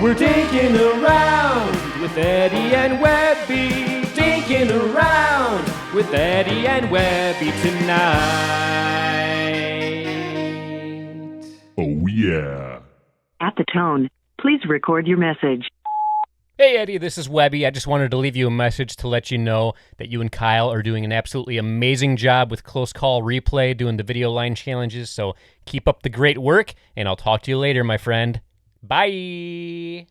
We're dinking around with Eddie and Webby. Dinking around with Eddie and Webby tonight. Oh, yeah. At the tone, please record your message. Hey Eddie, this is Webby. I just wanted to leave you a message to let you know that you and Kyle are doing an absolutely amazing job with Close Call Replay, doing the video line challenges, so keep up the great work, and I'll talk to you later, my friend. Bye!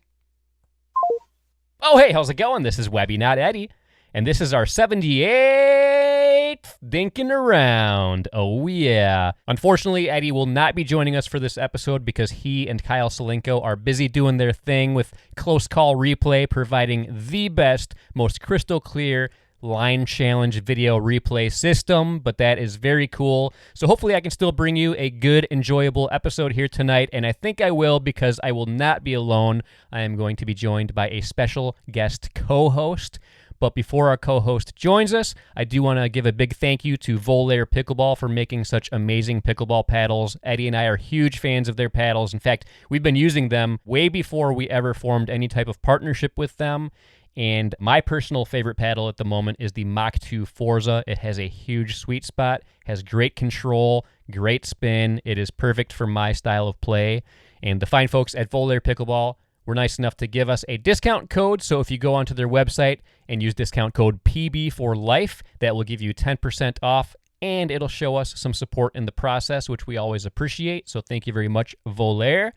Oh, hey, how's it going? This is Webby, not Eddie, and this is our 78th Dinking Around. Oh, yeah. Unfortunately, Eddie will not be joining us for this episode because he and Kyle Solinko are busy doing their thing with Close Call Replay, providing the best, most crystal clear line challenge video replay system, but that is very cool. So hopefully I can still bring you a good, enjoyable episode here tonight, and I think I will because I will not be alone. I am going to be joined by a special guest co-host. But before our co-host joins us, I do want to give a big thank you to Tropickle Pickleball for making such amazing pickleball paddles. Eddie and I are huge fans of their paddles. In fact, we've been using them way before we ever formed any type of partnership with them. And my personal favorite paddle at the moment is the Mach 2 Forza. It has a huge sweet spot, has great control, great spin. It is perfect for my style of play. And the fine folks at Tropickle Pickleball were nice enough to give us a discount code, so if you go onto their website and use discount code PB for life, that will give you 10% off, and it'll show us some support in the process, which we always appreciate, so thank you very much, Volair.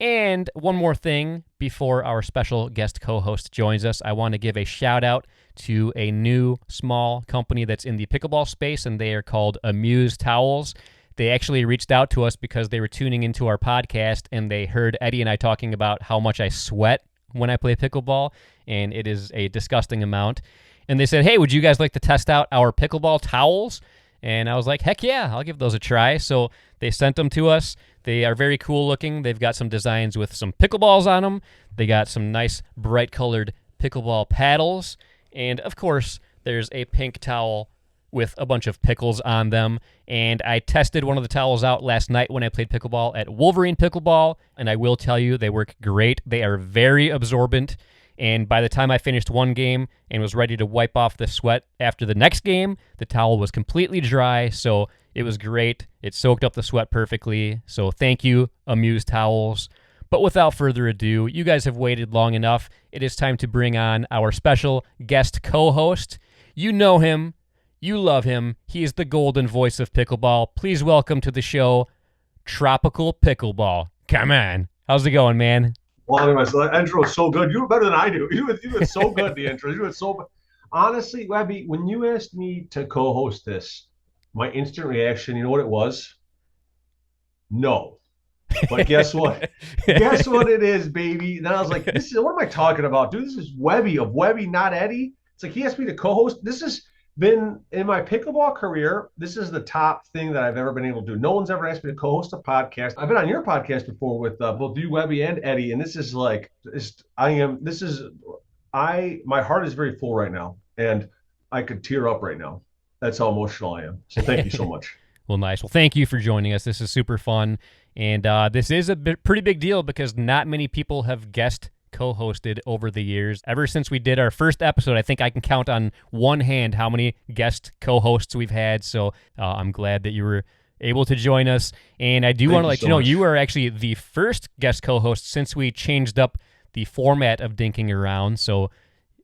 And one more thing before our special guest co-host joins us, I want to give a shout-out to a new small company that's in the pickleball space, and they are called Amuse Towels. They actually reached out to us because they were tuning into our podcast and they heard Eddie and I talking about how much I sweat when I play pickleball, and it is a disgusting amount. And they said, hey, would you guys like to test out our pickleball towels? And I was like, heck yeah, I'll give those a try. So they sent them to us. They are very cool looking. They've got some designs with some pickleballs on them. They got some nice bright colored pickleball paddles. And of course, there's a pink towel with a bunch of pickles on them. And I tested one of the towels out last night when I played pickleball at Wolverine Pickleball, and I will tell you, they work great. They are very absorbent, and by the time I finished one game and was ready to wipe off the sweat after the next game, the towel was completely dry, so it was great. It soaked up the sweat perfectly, so thank you, Amuse Towels. But without further ado, you guys have waited long enough. It is time to bring on our special guest co-host. You know him. You love him. He is the golden voice of pickleball. Please welcome to the show, Tropickle Pickleball. Come on. How's it going, man? Well, anyway, so that intro was so good. You were better than I do. You were so good, the intro. You were so honestly, Webby, when you asked me to co-host this, my instant reaction, you know what it was? No. But guess what? Guess what it is, baby? And then I was like, this is what am I talking about? Dude, this is Webby of Webby, not Eddie. It's like he asked me to co-host. This has been in my pickleball career, this is the top thing that I've ever been able to do. No one's ever asked me to co-host a podcast. I've been on your podcast before with both you, Webby, and Eddie, and this is like, my heart is very full right now, and I could tear up right now. That's how emotional I am. So thank you so much. Well, nice. Well, thank you for joining us. This is super fun, and this is a pretty big deal because not many people have guest co-hosted over the years. Ever since we did our first episode, I think I can count on one hand how many guest co-hosts we've had, so I'm glad that you were able to join us. And I do want to let you know, you are actually the first guest co-host since we changed up the format of Dinking Around, so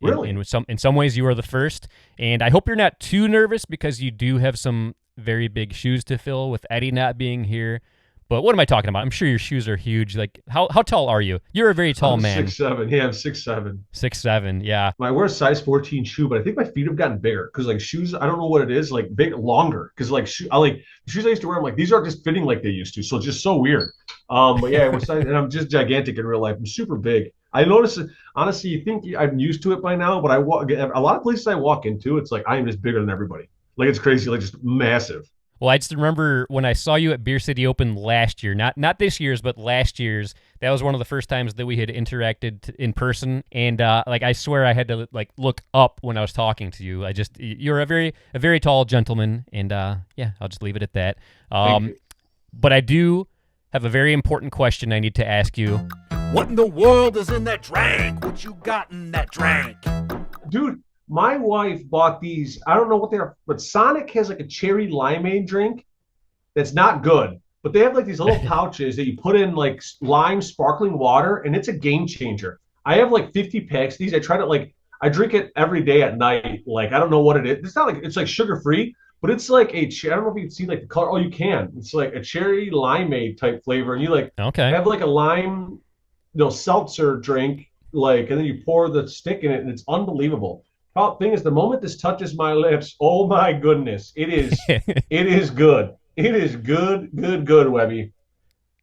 really? in some ways you are the first. And I hope you're not too nervous because you do have some very big shoes to fill with Eddie not being here. But what am I talking about? I'm sure your shoes are huge. Like, how tall are you? You're a very tall man. 6'7". Yeah, I'm 6'7". 6'7", yeah. I wear a size 14 shoe, but I think my feet have gotten bigger because like shoes, I don't know what it is, like big, longer. Because like shoes I used to wear, I'm like, these aren't just fitting like they used to. So it's just so weird. But yeah, and I'm just gigantic in real life. I'm super big. I notice, honestly, you think I'm used to it by now, but a lot of places I walk into, it's like I am just bigger than everybody. Like it's crazy, like just massive. Well, I just remember when I saw you at Beer City Open last year, not this year's, but last year's. That was one of the first times that we had interacted in person, and like I swear I had to like look up when I was talking to you. You're a very tall gentleman, and yeah, I'll just leave it at that. But I do have a very important question I need to ask you. What in the world is in that drink? What you got in that drink? Dude, my wife bought these. I don't know what they are, but Sonic has like a cherry limeade drink that's not good. But they have like these little pouches that you put in like lime sparkling water, and it's a game changer. I have like 50 packs of these. I try to I drink it every day at night. Like, I don't know what it is. It's not like, it's like sugar free, but it's like I don't know if you can see like the color. Oh, you can. It's like a cherry limeade type flavor. And you have like a lime, seltzer drink, and then you pour the stick in it, and it's unbelievable. The thing is, the moment this touches my lips, oh my goodness, it is good. It is good, Webby.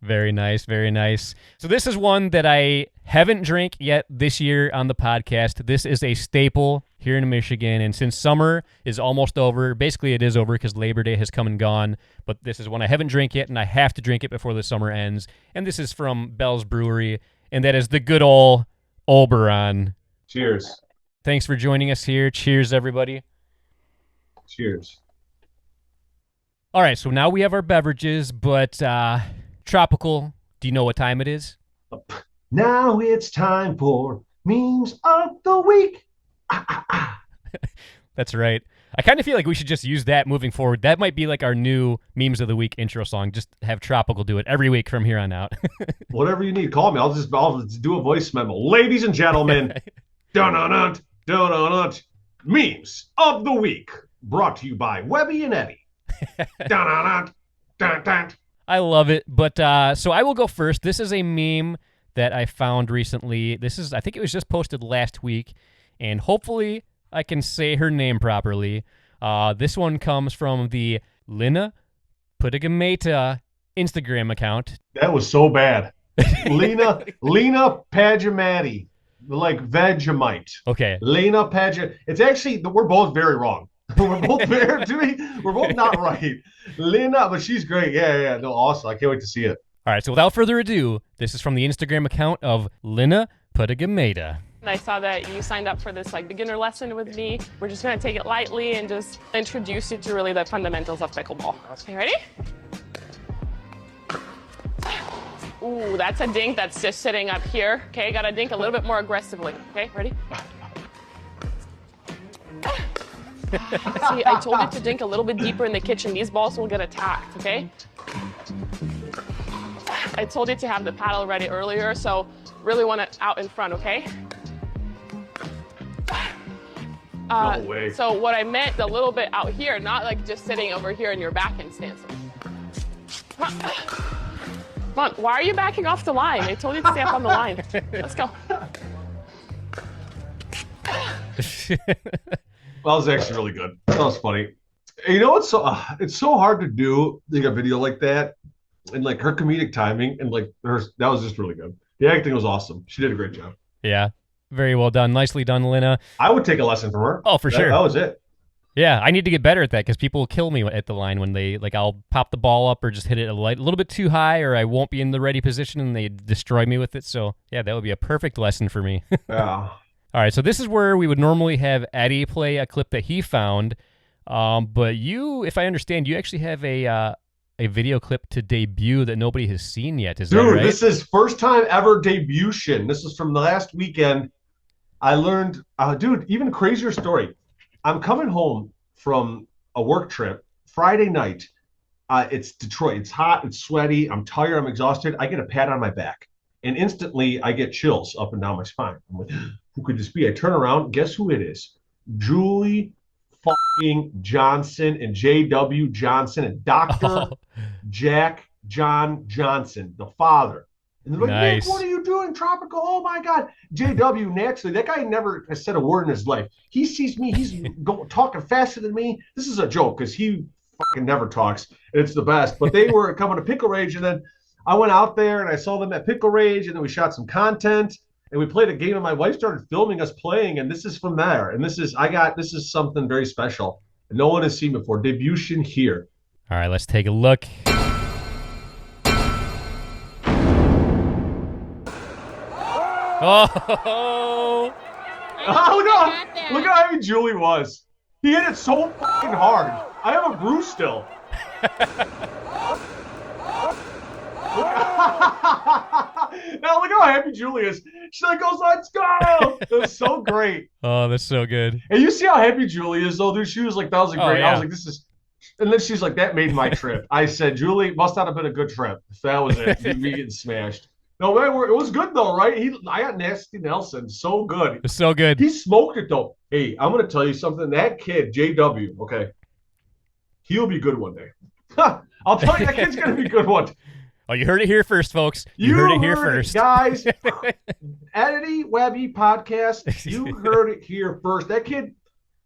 Very nice, very nice. So this is one that I haven't drank yet this year on the podcast. This is a staple here in Michigan, and since summer is almost over, basically it is over because Labor Day has come and gone, but this is one I haven't drank yet, and I have to drink it before the summer ends, and this is from Bell's Brewery, and that is the good old Oberon. Cheers. Thanks for joining us here. Cheers, everybody. Cheers. All right, so now we have our beverages, but Tropickle, do you know what time it is? Now it's time for memes of the week. That's right. I kind of feel like we should just use that moving forward. That might be like our new memes of the week intro song. Just have Tropickle do it every week from here on out. Whatever you need, call me. I'll just do a voice memo. Ladies and gentlemen, dun-dun-dun, memes of the week, brought to you by Webby and Eddie. I love it. But so I will go first. This is a meme that I found recently. I think it was just posted last week, and hopefully I can say her name properly. This one comes from the Lina Padegimaite Instagram account. That was so bad. Lina Padegimaite, like Vegemite. Okay. Lina Padegimaite. It's actually, we're both very wrong. We're both not right. Lina, but she's great. Yeah. No, awesome. I can't wait to see it. All right, so without further ado, this is from the Instagram account of Lina Padegimaite. I saw that you signed up for this beginner lesson with me. We're just gonna take it lightly and just introduce you to really the fundamentals of pickleball. Okay, ready? Ooh, that's a dink that's just sitting up here. Okay, gotta dink a little bit more aggressively. Okay, ready? See, I told you to dink a little bit deeper in the kitchen. These balls will get attacked, okay? I told you to have the paddle ready earlier, so really want it out in front, okay? No way. So what I meant a little bit out here, not like just sitting over here in your backhand stance. Come on, why are you backing off the line? I told you to stay up on the line. Let's go. That was actually really good. That was funny. You know, it's so hard to do like a video like that, and like her comedic timing, and like that was just really good. The acting was awesome. She did a great job. Yeah, very well done. Nicely done, Lina. I would take a lesson from her. Oh, for sure. That was it. Yeah, I need to get better at that because people will kill me at the line when they I'll pop the ball up or just hit it a little bit too high, or I won't be in the ready position and they destroy me with it. So yeah, that would be a perfect lesson for me. Yeah. All right, so this is where we would normally have Eddie play a clip that he found, but you, if I understand, you actually have a video clip to debut that nobody has seen yet. Is that right? Dude, this is first time ever debution. This is from the last weekend. I learned, dude, even crazier story. I'm coming home from a work trip Friday night. It's Detroit. It's hot. It's sweaty. I'm tired. I'm exhausted. I get a pat on my back, and instantly I get chills up and down my spine. I'm like, who could this be? I turn around. Guess who it is? Julie fucking Johnson and J.W. Johnson and Dr. Jack John Johnson, the father. And they're like, nice. Nick, what are you doing, Tropickle? Oh my God. J.W. naturally, that guy never has said a word in his life. He sees me, he's talking faster than me. This is a joke because he fucking never talks. It's the best. But they were coming to Pickle Rage, and then I went out there and I saw them at Pickle Rage, and then we shot some content. And we played a game, and my wife started filming us playing, and this is from there. And this is something very special. No one has seen before. Debution here. All right, let's take a look. Oh! Oh no! Look how heavy Julie was. He hit it so fucking hard. I have a bruise still. Now look how happy Julie is. She like goes, let's go. It was so great. Oh, that's so good. And you see how happy Julie is, though, dude. She was like, that was a great. Oh, yeah. I was like, this is. And then she's like, that made my trip. I said, Julie, must not have been a good trip. That was it. Me getting smashed. No, man, it was good, though, right? I got Nasty Nelson. So good. It's so good. He smoked it, though. Hey, I'm going to tell you something. That kid, JW, okay, he'll be good one day. I'll tell you, that kid's going to be good one day. Oh, you heard it here first, folks. You heard it here first. Guys. Eddie Webby podcast, you heard it here first. That kid,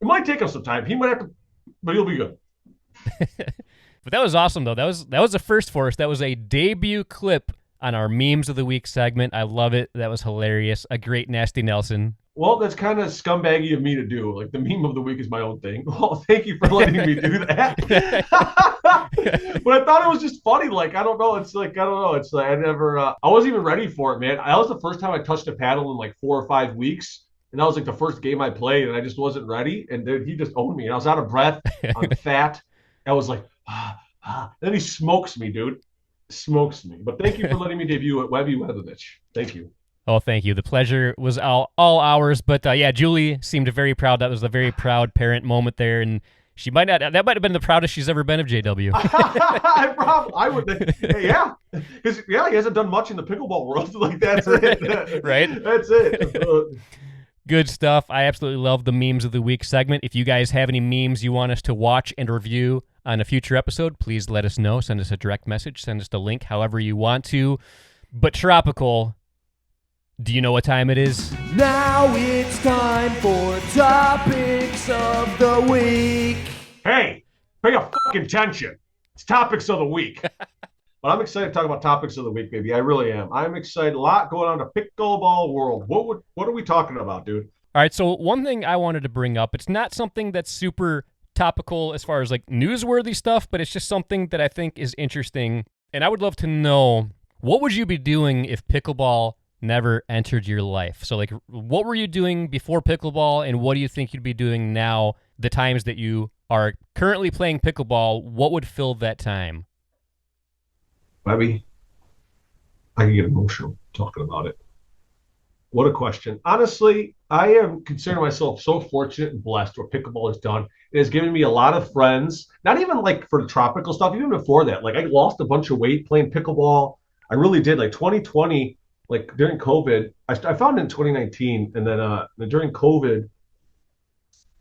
it might take him some time. He might have to, but he'll be good. But that was awesome, though. That was a first for us. That was a debut clip on our Memes of the Week segment. I love it. That was hilarious. A great Nasty Nelson. Well, that's kind of scumbaggy of me to do. Like, the meme of the week is my own thing. Well, thank you for letting me do that. But I thought it was just funny. Like, I don't know. It's like, I don't know. It's like, I wasn't even ready for it, man. That was the first time I touched a paddle in like 4 or 5 weeks. And that was like the first game I played, and I just wasn't ready. And then he just owned me. And I was out of breath. I'm fat. I was like, Then he smokes me, dude. Smokes me. But thank you for letting me debut at Webby Webovich. Thank you. Oh, thank you. The pleasure was all ours. But yeah, Julie seemed very proud. That was a very proud parent moment there, and that might have been the proudest she's ever been of JW. I would. Yeah, because he hasn't done much in the pickleball world. Like, that's it. Right? That's it. Good stuff. I absolutely love the Memes of the Week segment. If you guys have any memes you want us to watch and review on a future episode, please let us know. Send us a direct message. Send us the link, however you want to. But Tropickle, do you know what time it is? Now it's time for Topics of the Week. Hey, pay a fucking attention. It's Topics of the Week. But I'm excited to talk about Topics of the Week, baby. I really am. I'm excited. A lot going on in the pickleball world. What are we talking about, dude? All right, so one thing I wanted to bring up, it's not something that's super topical as far as like newsworthy stuff, but it's just something that I think is interesting. And I would love to know, what would you be doing if pickleball never entered your life? So like, what were you doing before pickleball, and what do you think you'd be doing now, the times that you are currently playing pickleball? What would fill that time? Webby, I can get emotional talking about it. What a question. Honestly, I am considering myself so fortunate and blessed what pickleball has done. It has given me a lot of friends, not even like for the tropical stuff, even before that. Like, I lost a bunch of weight playing pickleball. I really did. Like 2020, like during COVID, I found it in 2019. And then during COVID,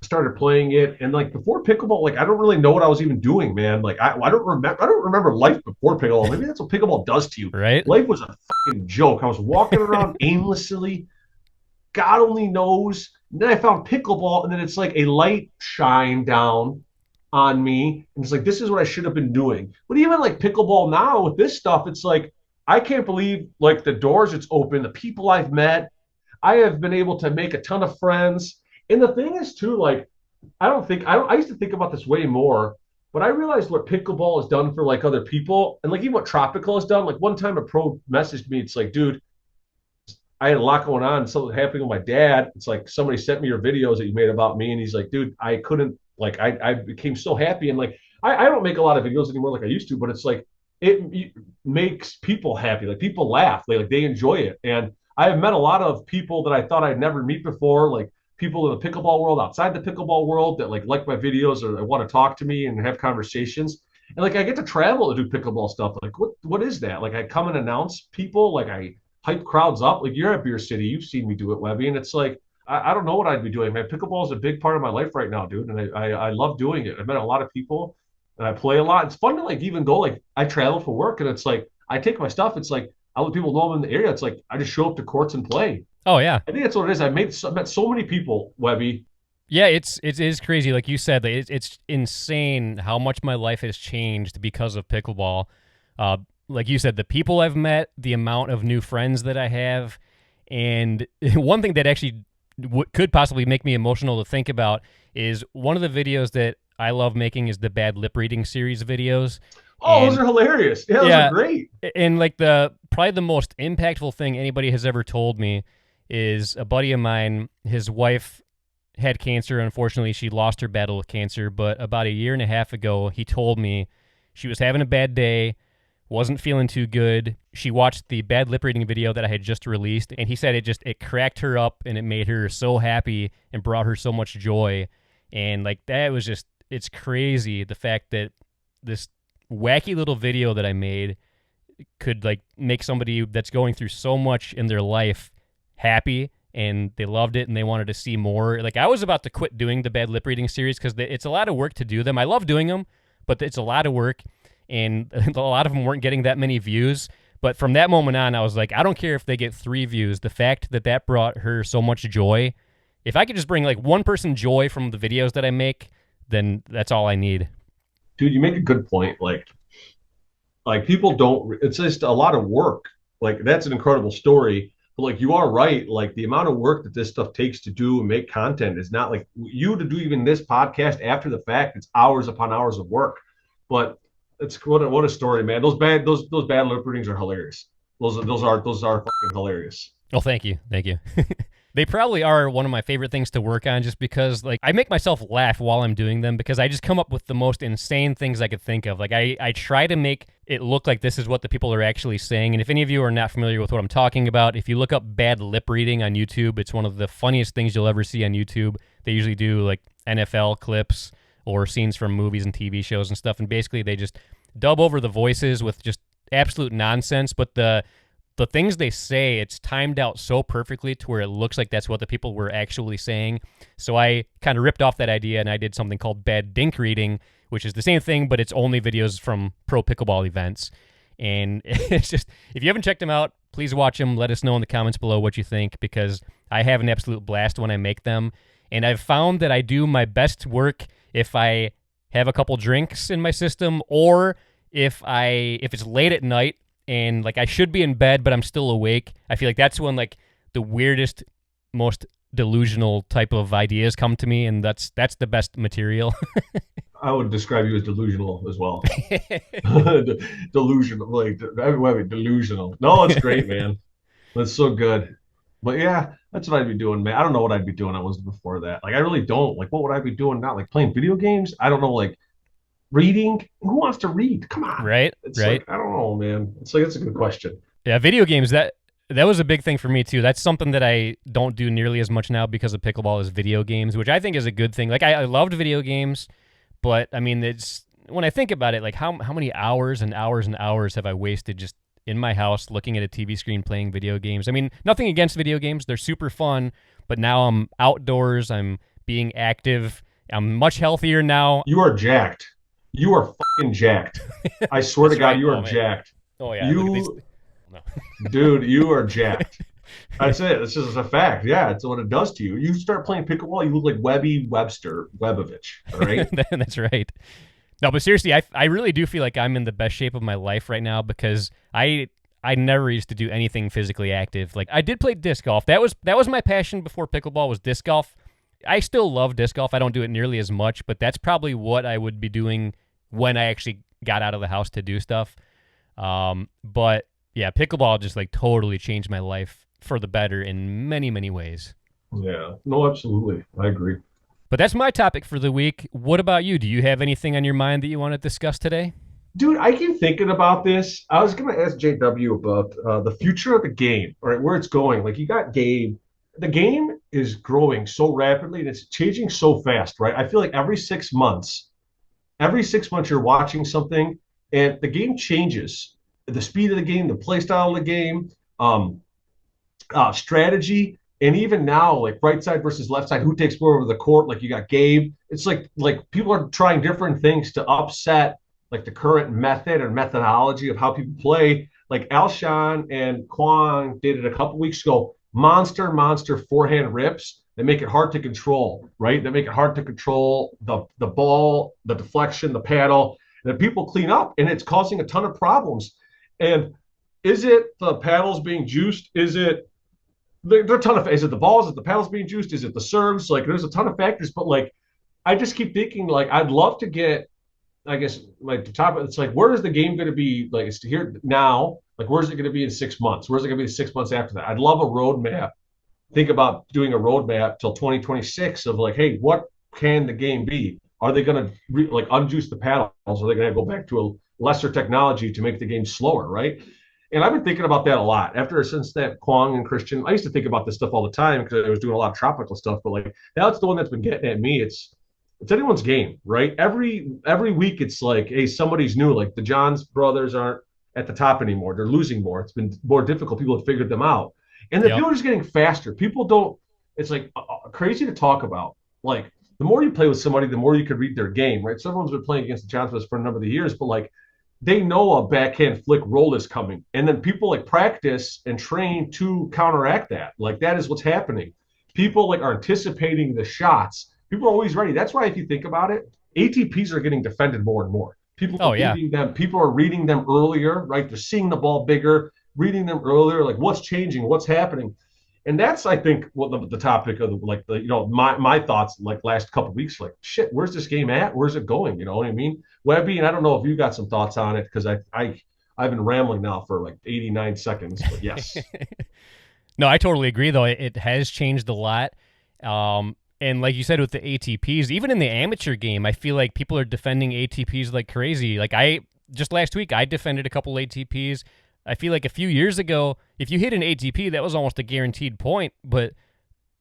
started playing it, and like before pickleball, like I don't really know what I was even doing, man. Like I don't remember life before pickleball. Maybe that's what pickleball does to you. Right? Life was a fucking joke. I was walking around aimlessly. God only knows. And then I found pickleball, and then it's like a light shine down on me, and it's like, this is what I should have been doing. But even like pickleball now with this stuff, it's like, I can't believe like the doors it's opened, the people I've met. I have been able to make a ton of friends. And the thing is, too, like, I used to think about this way more, but I realized what pickleball has done for, like, other people, and, like, even what Tropickle has done. Like, one time a pro messaged me, it's like, dude, I had a lot going on, something happening with my dad. It's like, somebody sent me your videos that you made about me, and he's like, dude, I couldn't, like, I became so happy. And, like, I don't make a lot of videos anymore like I used to, but it's like, it makes people happy. Like, people laugh. They enjoy it. And I have met a lot of people that I thought I'd never meet before, like, people in the pickleball world, outside the pickleball world, that like my videos or they want to talk to me and have conversations. And like, I get to travel to do pickleball stuff. Like, what is that? Like, I come and announce people, like I hype crowds up. Like, you're at Beer City, you've seen me do it, Webby. And it's like, I don't know what I'd be doing, man. Pickleball is a big part of my life right now, dude. And I love doing it. I've met a lot of people, and I play a lot. It's fun to like even go, like, I travel for work, and it's like, I take my stuff. It's like, I let people know I'm in the area. It's like, I just show up to courts and play. Oh, yeah. I think that's what it is. I met so many people, Webby. Yeah, it is crazy. Like you said, it's insane how much my life has changed because of pickleball. Like you said, the people I've met, the amount of new friends that I have, and one thing that actually could possibly make me emotional to think about is one of the videos that I love making is the bad lip reading series videos. Oh, those are hilarious. Yeah, those are great. And like probably the most impactful thing anybody has ever told me is a buddy of mine, his wife had cancer. Unfortunately, she lost her battle with cancer, but about a year and a half ago, he told me she was having a bad day, wasn't feeling too good. She watched the bad lip reading video that I had just released, and he said it cracked her up and it made her so happy and brought her so much joy. And like that was just, it's crazy the fact that this wacky little video that I made could like make somebody that's going through so much in their life happy, and they loved it and they wanted to see more. Like I was about to quit doing the bad lip reading series because it's a lot of work to do them. I love doing them, but it's a lot of work, and a lot of them weren't getting that many views. But from that moment on, I was like, I don't care if they get 3 views. The fact that brought her so much joy, if I could just bring like one person joy from the videos that I make, then that's all I need. Dude, you make a good point. Like people don't, it's just a lot of work. Like that's an incredible story. But like you are right. Like the amount of work that this stuff takes to do and make content is not like you to do even this podcast after the fact. It's hours upon hours of work. But it's what a story, man. Those bad lip readings are hilarious. Those are fucking hilarious. Oh, thank you. They probably are one of my favorite things to work on, just because like I make myself laugh while I'm doing them, because I just come up with the most insane things I could think of. Like I try to make it look like this is what the people are actually saying. And if any of you are not familiar with what I'm talking about, if you look up bad lip reading on YouTube, it's one of the funniest things you'll ever see on YouTube. They usually do like NFL clips or scenes from movies and TV shows and stuff. And basically they just dub over the voices with just absolute nonsense. But the things they say, it's timed out so perfectly to where it looks like that's what the people were actually saying. So I kind of ripped off that idea, and I did something called bad dink reading, which is the same thing, but it's only videos from pro pickleball events. And it's just, if you haven't checked them out, please watch them. Let us know in the comments below what you think, because I have an absolute blast when I make them. And I've found that I do my best work if I have a couple drinks in my system, or if it's late at night and like I should be in bed but I'm still awake. I feel like that's when like the weirdest, most delusional type of ideas come to me, and that's the best material. I would describe you as delusional as well. Delusional, like delusional. No, it's great, man. That's so good. But yeah, that's what I'd be doing, man. I don't know what I'd be doing. I was before that. Like I really don't. Like what would I be doing now? Like playing video games? I don't know. Like reading? Who wants to read? Come on. Right. It's like, I don't know, man. It's like, it's a good question. Yeah, video games, that was a big thing for me too. That's something that I don't do nearly as much now because of pickleball, is video games, which I think is a good thing. Like I loved video games, but I mean, it's, when I think about it, like how many hours and hours and hours have I wasted just in my house looking at a TV screen playing video games? I mean, nothing against video games. They're super fun, but now I'm outdoors. I'm being active. I'm much healthier now. You are jacked. You are fucking jacked. I swear to God, right. you are jacked. Oh yeah. You, dude, you are jacked. That's it. This is a fact. Yeah, it's what it does to you. You start playing pickleball, you look like Webovich. All right. That's right. No, but seriously, I really do feel like I'm in the best shape of my life right now, because I never used to do anything physically active. Like I did play disc golf. That was my passion before pickleball, was disc golf. I still love disc golf. I don't do it nearly as much, but that's probably what I would be doing when I actually got out of the house to do stuff. But yeah, pickleball just like totally changed my life for the better in many, many ways. Yeah, no, absolutely. I agree. But that's my topic for the week. What about you? Do you have anything on your mind that you want to discuss today? Dude, I keep thinking about this. I was going to ask JW about the future of the game, right? Where it's going. Like you got Gabe. The game is growing so rapidly and it's changing so fast, right? I feel like every 6 months you're watching something and the game changes. The speed of the game, the play style of the game, strategy, and even now, like right side versus left side, who takes more over the court? Like you got Gabe. It's like people are trying different things to upset like the current method or methodology of how people play. Like Alshon and Kwon did it a couple weeks ago. Monster forehand rips. They make it hard to control, right? They make it hard to control the ball, the deflection, the paddle. And then people clean up, and it's causing a ton of problems. And is it the paddles being juiced? Is it there are a ton of, is it the balls? Is it the paddles being juiced? Is it the serves? Like there's a ton of factors, but like I just keep thinking like I'd love to get, I guess like the top. It's like where is the game going to be? Like it's here now. Like where's it going to be in 6 months? Where's it going to be 6 months after that? I'd love a roadmap. Think about doing a roadmap till 2026 of like, hey, what can the game be? Are they going to like unjuice the paddles? Are they going to go back to lesser technology to make the game slower, right? And I've been thinking about that a lot since that Kwong and Christian. I used to think about this stuff all the time because I was doing a lot of tropical stuff. But like that's the one that's been getting at me. It's anyone's game, right? Every week it's like, hey, somebody's new. Like the Johns brothers aren't at the top anymore. They're losing more. It's been more difficult. People have figured them out, and the people are just getting faster. People don't. It's like crazy to talk about. Like the more you play with somebody, the more you could read their game, right? So everyone's been playing against the Johns brothers for a number of years, but like they know a backhand flick roll is coming. And then people like practice and train to counteract that. Like that is what's happening. People like are anticipating the shots. People are always ready. That's why if you think about it, ATPs are getting defended more and more. People are reading them. People are reading them earlier, right? They're seeing the ball bigger, reading them earlier, like what's changing, what's happening. And that's, I think, what the topic of my thoughts like last couple of weeks, like shit, where's this game at? Where's it going? You know what I mean? Webby, and I don't know if you got some thoughts on it because I've been rambling now for like 89 seconds, but yes. No, I totally agree though. It has changed a lot. And like you said with the ATPs, even in the amateur game, I feel like people are defending ATPs like crazy. Like just last week I defended a couple ATPs. I feel like a few years ago, if you hit an ATP, that was almost a guaranteed point, but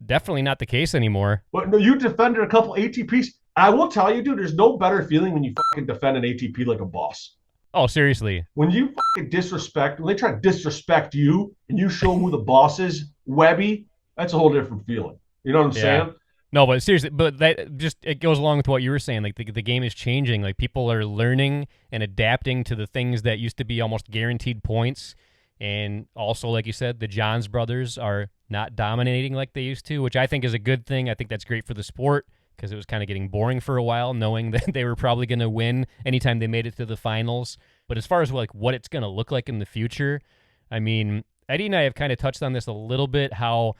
definitely not the case anymore. But no, you defended a couple ATPs. I will tell you, dude, there's no better feeling when you fucking defend an ATP like a boss. Oh, seriously. When you fucking when they try to disrespect you and you show who the boss is, Webby, that's a whole different feeling. You know what I'm saying? No, but seriously, but it goes along with what you were saying. Like the game is changing. Like people are learning and adapting to the things that used to be almost guaranteed points. And also, like you said, the Johns brothers are not dominating like they used to, which I think is a good thing. I think that's great for the sport because it was kind of getting boring for a while, knowing that they were probably going to win anytime they made it to the finals. But as far as like what it's going to look like in the future, I mean, Eddie and I have kind of touched on this a little bit, how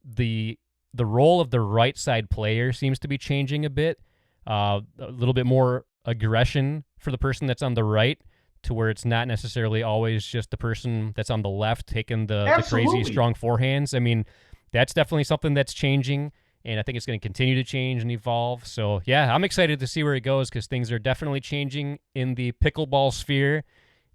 the role of the right side player seems to be changing a bit, a little bit more aggression for the person that's on the right, to where it's not necessarily always just the person that's on the left taking the crazy strong forehands. I mean, that's definitely something that's changing, and I think it's going to continue to change and evolve. So yeah, I'm excited to see where it goes because things are definitely changing in the pickleball sphere,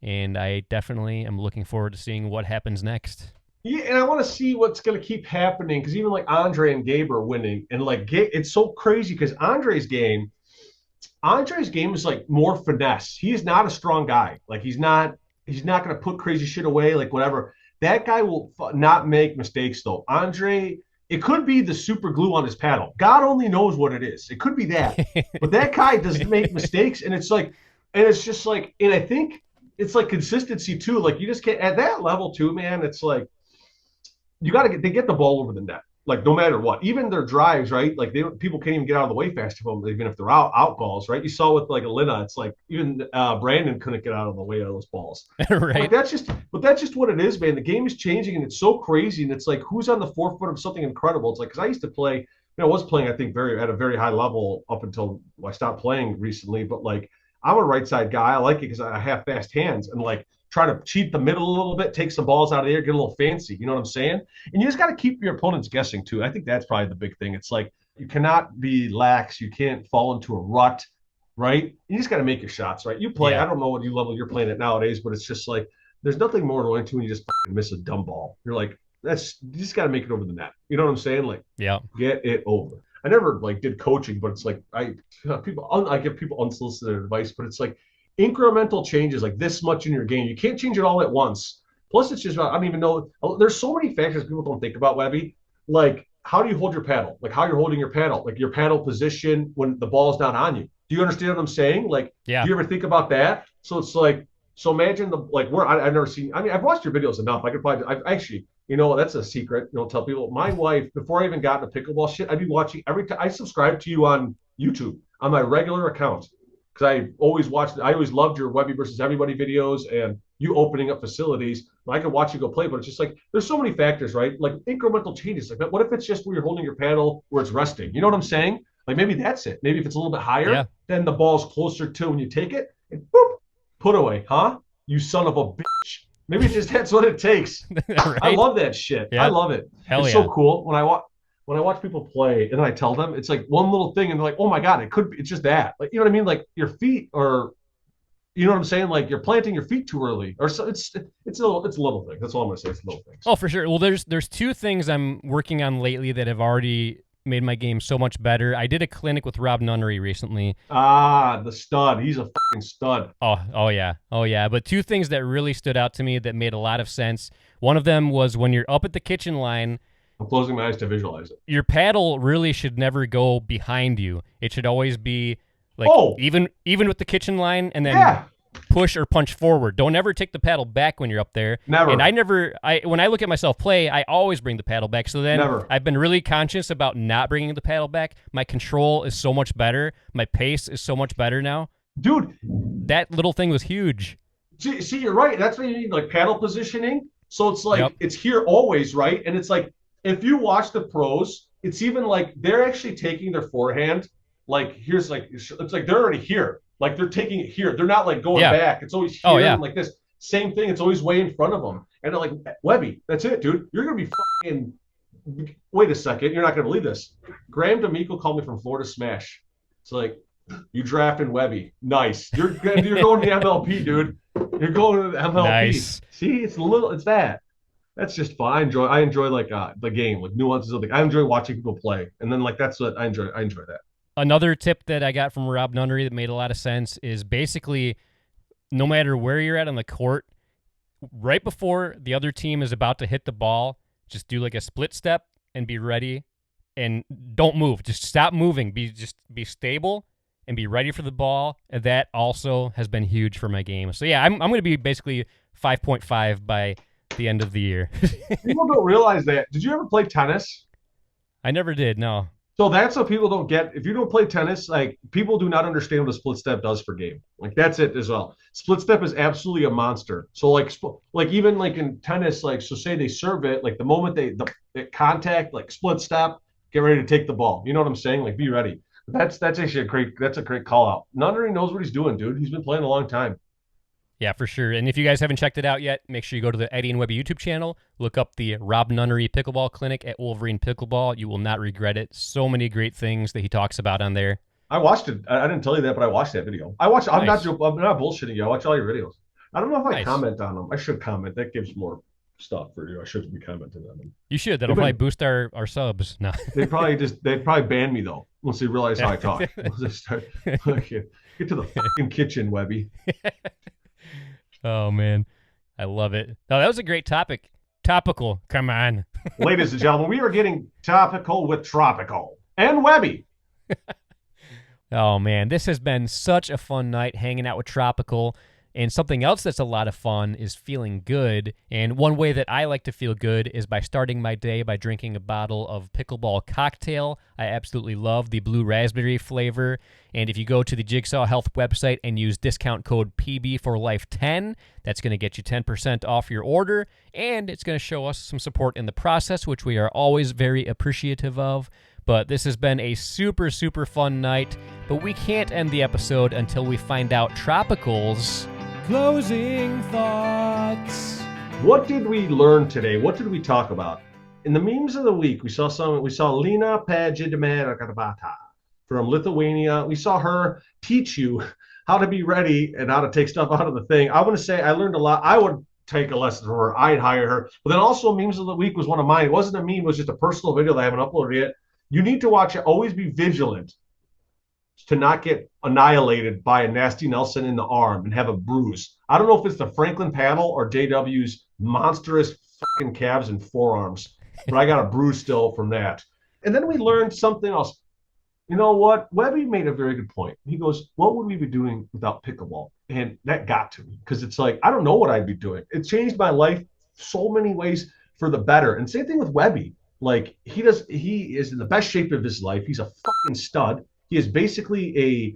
and I definitely am looking forward to seeing what happens next. Yeah, and I want to see what's going to keep happening because even like Andre and Gabe are winning, and like it's so crazy because Andre's game is like more finesse. He is not a strong guy. Like he's not going to put crazy shit away, like whatever. That guy will not make mistakes though. Andre, it could be the super glue on his paddle. God only knows what it is. It could be that, but that guy doesn't make mistakes, and it's just like, and I think it's like consistency too. Like you just can't at that level too, man. It's like. You got to get the ball over the net, like no matter what. Even their drives, right? Like people can't even get out of the way fast for them, even if they're out balls, right? You saw with like a Lina, it's like even Brandon couldn't get out of the way of those balls. Right. Like that's just what it is, man. The game is changing and it's so crazy, and it's like who's on the forefront of something incredible. It's like because I used to play, I was playing, I think, at a very high level up until I stopped playing recently. But like I'm a right side guy. I like it because I have fast hands and like. Try to cheat the middle a little bit, take some balls out of the air, get a little fancy. You know what I'm saying? And you just got to keep your opponents guessing too. I think that's probably the big thing. It's like you cannot be lax. You can't fall into a rut, right? You just got to make your shots, right? You play. Yeah. I don't know what level you're playing at nowadays, but it's just like there's nothing more annoying to when you just miss a dumb ball. You're like, you just got to make it over the net. You know what I'm saying? Like, yeah, get it over. I never like did coaching, but it's like I give people unsolicited advice, but it's like. Incremental changes like this much in your game. You can't change it all at once. Plus, it's just, I don't even know. There's so many factors people don't think about, Webby. Like, how do you hold your paddle? Like, how you're holding your paddle. Like, your paddle position when the ball's not on you. Do you understand what I'm saying? Like, yeah. Do you ever think about that? So it's like, imagine I've never seen, I've watched your videos enough. I could probably, I've actually, that's a secret. Tell people. My wife, before I even got into pickleball shit, I'd be watching every time. I subscribe to you on YouTube on my regular account. Because I always loved your Webby versus everybody videos and you opening up facilities. I can watch you go play, but it's just like there's so many factors, right? Like incremental changes. Like, what if it's just where you're holding your paddle where it's resting? You know what I'm saying? Like maybe that's it. Maybe if it's a little bit higher, then the ball's closer to when you take it and boop, put away, huh? You son of a bitch. Maybe that's what it takes. Right? I love that shit. Yeah. I love it. It's so cool when I watch people play and I tell them, it's like one little thing and they're like, oh my God, it's just that. Like, you know what I mean? Like your feet are You know what I'm saying? Like you're planting your feet too early, or so it's a little thing. That's all I'm gonna say. It's little things. Oh, for sure. Well, there's two things I'm working on lately that have already made my game so much better. I did a clinic with Rob Nunnery recently. Ah, the stud. He's a fucking stud. Oh yeah. But two things that really stood out to me that made a lot of sense. One of them was when you're up at the kitchen line. I'm closing my eyes to visualize it. Your paddle really should never go behind you. It should always be like even with the kitchen line, and then push or punch forward. Don't ever take the paddle back when you're up there. Never. And when I look at myself play, I always bring the paddle back. So then Never. I've been really conscious about not bringing the paddle back. My control is so much better. My pace is so much better now. Dude, that little thing was huge. See, you're right. That's what you need, like paddle positioning. So it's like it's here always, right? And it's like if you watch the pros, it's even like they're actually taking their forehand. Like here's like it's like they're already here. Like they're taking it here. They're not like going back. It's always here and like this. Same thing. It's always way in front of them. And they're like, Webby, that's it, dude. You're going to be fucking... Wait a second. You're not going to believe this. Graham D'Amico called me from Florida Smash. It's like, you drafting Webby. Nice. You're going to the MLP, dude. You're going to the MLP. Nice. See, it's that. That's just fun. I enjoy like the game, like nuances of the... I enjoy watching people play. And then like that's what I enjoy that. Another tip that I got from Rob Nunnery that made a lot of sense is basically no matter where you're at on the court, right before the other team is about to hit the ball, just do like a split step and be ready and don't move. Just stop moving. Be stable and be ready for the ball. And that also has been huge for my game. So yeah, I'm going to be basically 5.5 by the end of the year. People don't realize that. Did you ever play tennis? I never did, no. So that's what people don't get. If you don't play tennis, like people do not understand what a split step does for game. Like that's it as well. Split step is absolutely a monster. So like even like in tennis, like so say they serve it, like the moment they contact, like split step, get ready to take the ball. You know what I'm saying? Like be ready. That's actually a great call out. Nunnery knows what he's doing, dude. He's been playing a long time. Yeah, for sure. And if you guys haven't checked it out yet, make sure you go to the Eddie and Webby YouTube channel. Look up the Rob Nunnery Pickleball Clinic at Wolverine Pickleball. You will not regret it. So many great things that he talks about on there. I watched it. I didn't tell you that, but I watched that video. I'm not bullshitting you. I watch all your videos. I don't know if I comment on them. I should comment. That gives more stuff for you. I shouldn't be commenting on them. You should. That'll probably boost our subs. No. They'd probably ban me though once they realize how I talk. Once they start, get to the fucking kitchen, Webby. Oh, man. I love it. Oh, that was a great topic. Topical. Come on. Ladies and gentlemen, we are getting topical with Tropickle and Webby. Oh, man. This has been such a fun night hanging out with Tropickle. And something else that's a lot of fun is feeling good. And one way that I like to feel good is by starting my day by drinking a bottle of pickleball cocktail. I absolutely love the blue raspberry flavor. And if you go to the Jigsaw Health website and use discount code PB4Life10, that's going to get you 10% off your order. And it's going to show us some support in the process, which we are always very appreciative of. But this has been a super, super fun night. But we can't end the episode until we find out Tropickle's closing thoughts. What did we learn today? What did we talk about? In the memes of the week, we saw Lina Padegimaite from Lithuania. We saw her teach you how to be ready and how to take stuff out of the thing. I want to say I learned a lot. I would take a lesson from her. I'd hire her. But then also memes of the week was one of mine. It wasn't a meme. It was just a personal video that I haven't uploaded yet. You need to watch it. Always be vigilant to not get annihilated by a nasty Nelson in the arm and have a bruise. I don't know if it's the Franklin paddle or JW's monstrous fucking calves and forearms, but I got a bruise still from that. And then we learned something else. You know what? Webby made a very good point. He goes, what would we be doing without pickleball? And that got to me because it's like, I don't know what I'd be doing. It changed my life so many ways for the better. And same thing with Webby. Like he is in the best shape of his life. He's a fucking stud. He is basically a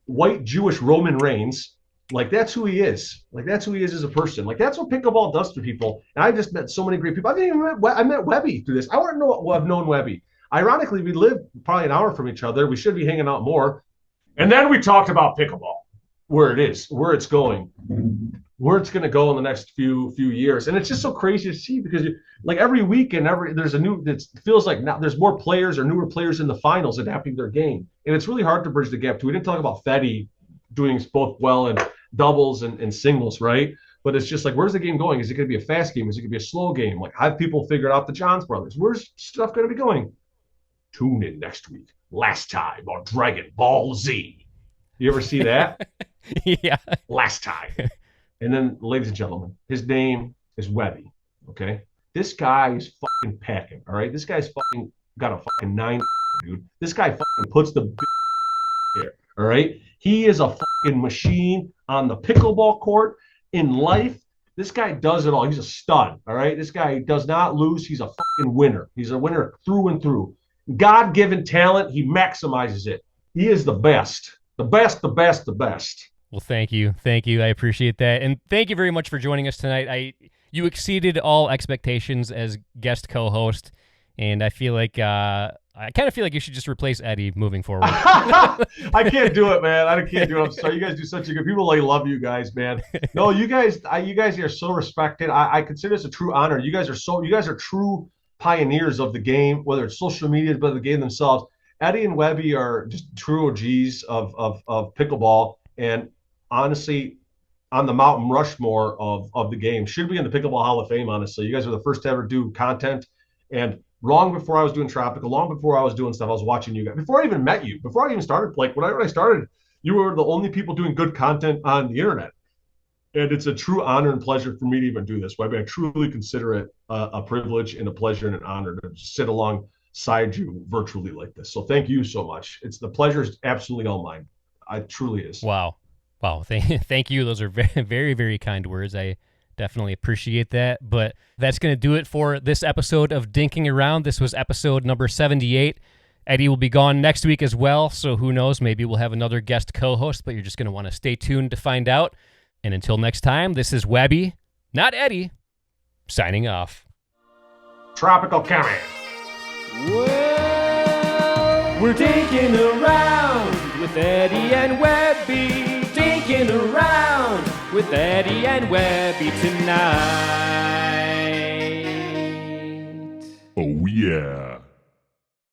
white Jewish Roman Reigns. Like that's who he is. Like that's who he is as a person. Like that's what pickleball does to people. And I just met so many great people. I met Webby through this. I wouldn't know I've known Webby. Ironically, we live probably an hour from each other. We should be hanging out more. And then we talked about pickleball, where it is, where it's going, where it's going to go in the next few years. And it's just so crazy to see because like every week and there's a new, it feels like now there's more players or newer players in the finals adapting their game. And it's really hard to bridge the gap too. We didn't talk about Fetty doing both well and doubles and singles, right? But it's just like, where's the game going? Is it going to be a fast game? Is it going to be a slow game? Like, have people figured out the Johns brothers? Where's stuff going to be going? Tune in next week. Last time on Dragon Ball Z. You ever see that? Yeah. Last time. And then, ladies and gentlemen, his name is Webby. Okay? This guy is fucking packing. All right? This guy's fucking got a fucking 9, dude. This guy fucking puts the here. All right? He is a fucking machine on the pickleball court. In life, this guy does it all. He's a stud. All right? This guy does not lose. He's a fucking winner. He's a winner through and through. God-given talent, he maximizes it. He is the best. The best, the best, the best. Well, thank you. Thank you. I appreciate that. And thank you very much for joining us tonight. You exceeded all expectations as guest co-host, and I feel like I kind of feel like you should just replace Eddie moving forward. I can't do it, man. I can't do it. I'm sorry. You guys do such a good. People like love you guys, man. No, you guys are so respected. I consider this a true honor. You guys are true pioneers of the game, whether it's social media, but the game themselves. Eddie and Webby are just true OGs of pickleball, and honestly, on the Mountain Rushmore of the game. Should be in the Pickleball Hall of Fame, honestly. You guys are the first to ever do content, and long before I was doing Tropickle, long before I was doing stuff, I was watching you guys. Before I even met you, before I even started, like when I started, you were the only people doing good content on the internet. And it's a true honor and pleasure for me to even do this, Webby. I truly consider it a privilege and a pleasure and an honor to sit alongside you virtually like this. So thank you so much. The pleasure is absolutely all mine. It truly is. Wow. Thank you. Those are very, very, very kind words. I definitely appreciate that. But that's going to do it for this episode of Dinking Around. This was episode number 78. Eddie will be gone next week as well. So who knows? Maybe we'll have another guest co-host, but you're just going to want to stay tuned to find out. And until next time, this is Webby, not Eddie, signing off. Tropickle coming. Well, we're dinking around with Eddie and Webby. Dinking around with Eddie and Webby tonight.